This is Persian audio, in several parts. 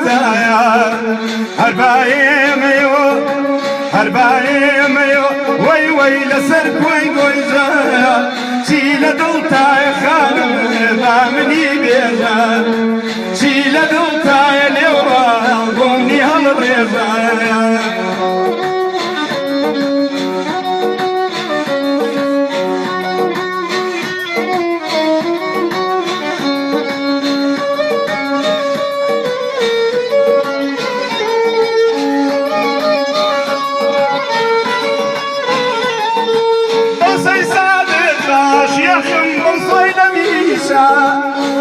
متايا هرباي ميو وي لسر كوي زايا شيل دلتاي خانم بامني بيجا شيل دلتاي لورا قومني هالريزايا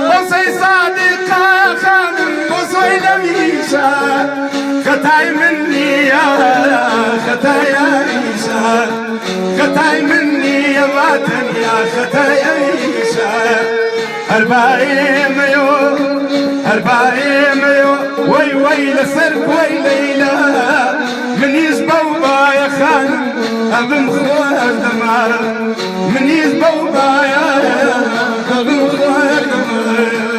بصي صادقة خانم بصي لميشة ختاي مني يا ختاي عيشة ختاي مني يا وطن يا ختاي عيشة هرباي ميو وي لسرك وي ليلى من يزبوبا يا خانم أبن خوار دمار من يزبوبا يا أبن خوار دمار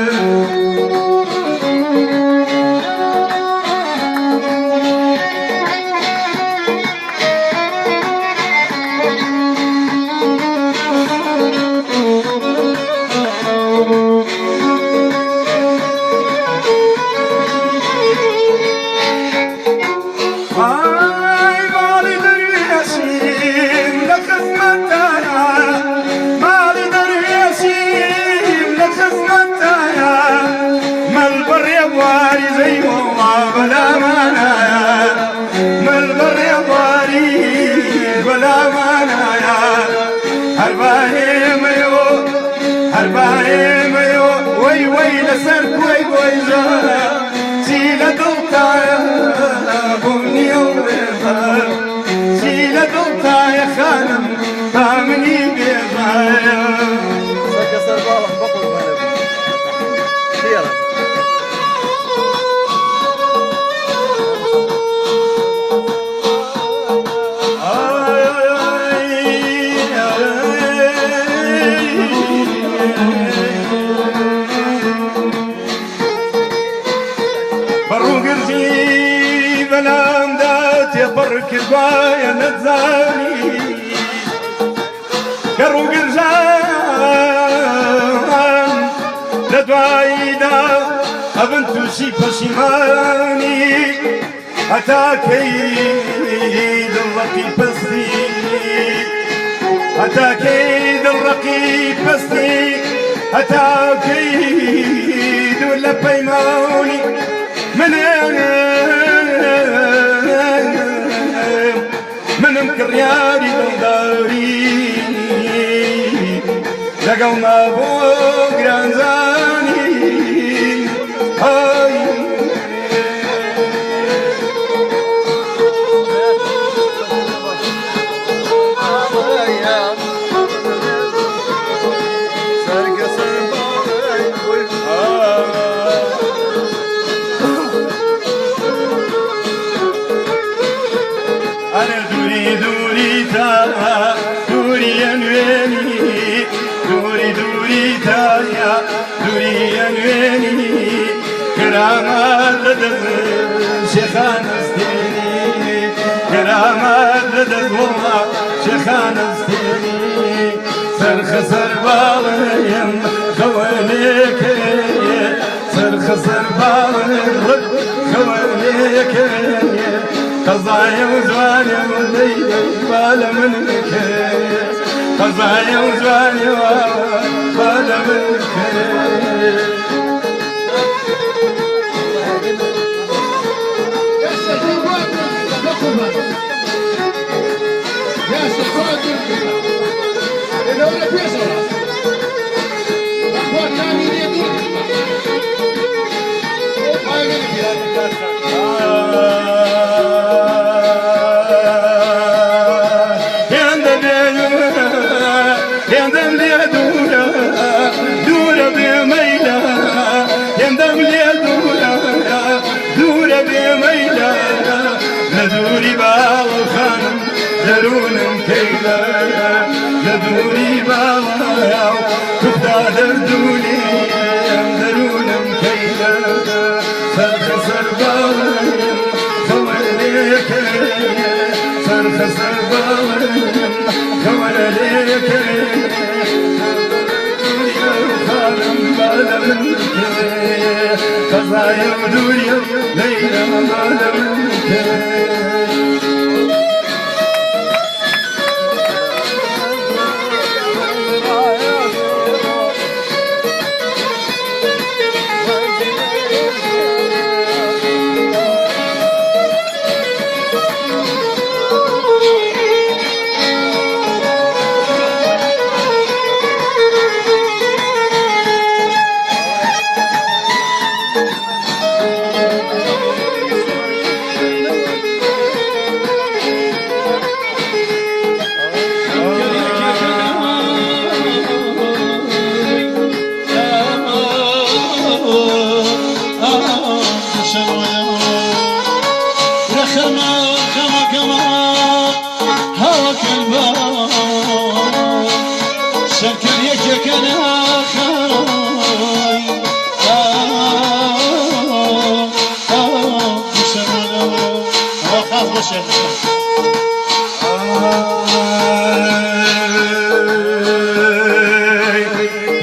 هرباي ميو وي لسر كوي زايا شيل دلتاي قومني وريزايا شيل دلتاي خانم بامني بيزايا كسر بالك بقول بلام دات يبرك الباية نتزاني كرو قرجان لدوايدا أبنتو شي بشيماني أتاكيد الرقيب بستي أتاكيد الرقيب بستي أتاكيد ولا بيموني من مكرياري دنداري لقوا ما فوق رانزاني هاي كرامات لدى شيخان استيني كرامات لدى والله شيخان استيني سرخ سربالهم خواليك سرخ سربالهم خواليك قضايا وزواني وليلة بالا منك قضايا وزواني بالا منك لدوري بالخان درون كيلا لدوري بالخان تبدا دردوني درون كيلا سرخ سرخ خسر بالم كوانا ليك خالم بالم قضايا ودوريا ليلى بالم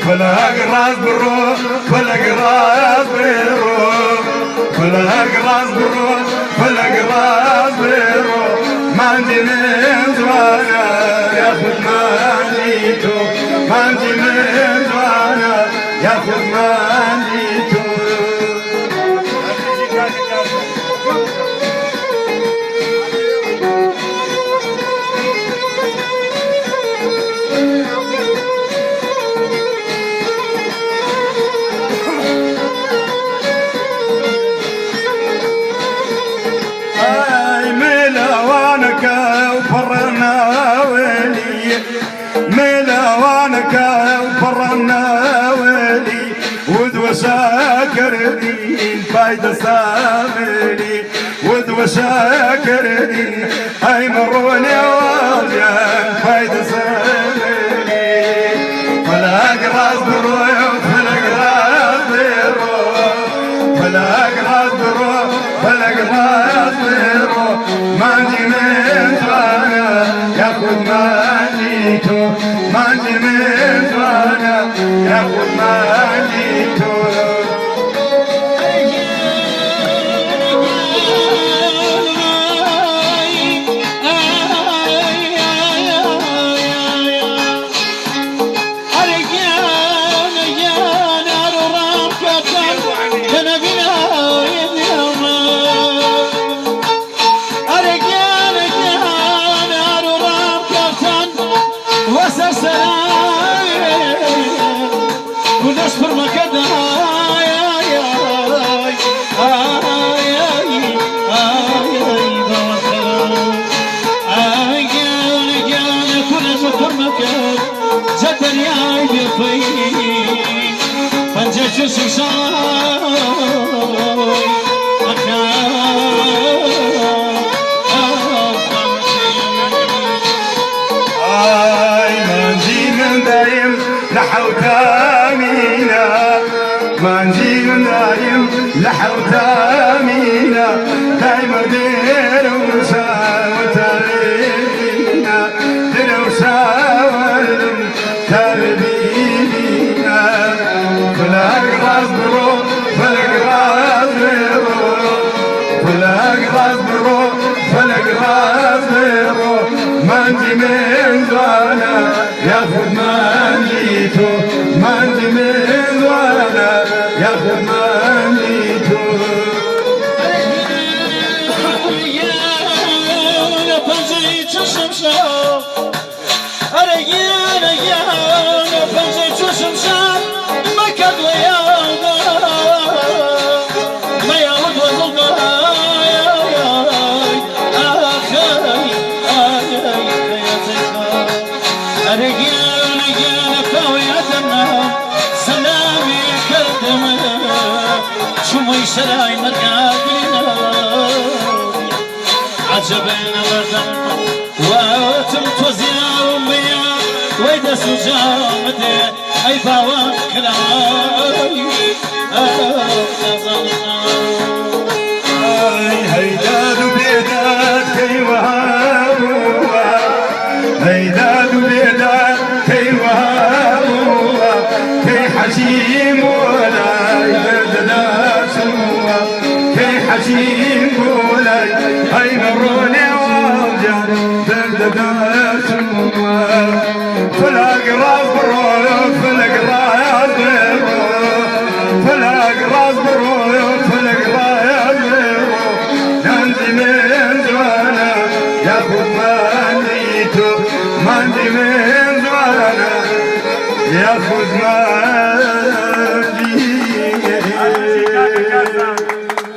فلا قراص بالروح فلا قراص بالروح فلا قراص بالروح فلا قراص بالروح ما عندي من زوانا ياخذ ما عنديتو ما عندي من زوانا ياخذ ما عنديتو وشاكرني الفايدة سامرني وشاكرني هاي مروني واجه فايدة سامرني فلا قراص بالروح فلا قراص بالروح فلا قراص بالروح فلا قراص بالروح ما عندي من زوانا ياخذ ما عنديتو ما عندي من زوانا ياخذ ما عنديتو ما نجي نايم لحوتامينا دايما دير وساوة تاريخنا دير وساوة تاريخنا فلاق راس بروح فلاق راس بروح فلاق راس بروح فلاق راس بروح ما نجي من زوانا ياخذ ما نجيتو ما نجي من زوانا ياخذ ما نجيتو يا بنزيت الشمشار أريانا يا بنزيت الشمشار ما كان ويانا ما يعود وظلنا أريانا فويتنا سلامي كردنا شمي شراي مرقابنا عجبنا وردنا واتم توزيع أمي ويدا سجامتي أي باوان كلاي هيداد وبيداد كي وهابو داس الموال فلق راس برو فلق راس برو فلق راس برو فلق راس برو ننزي من زوانا ياخذ مانيتو مانزي من زوانا ياخذ مانيتو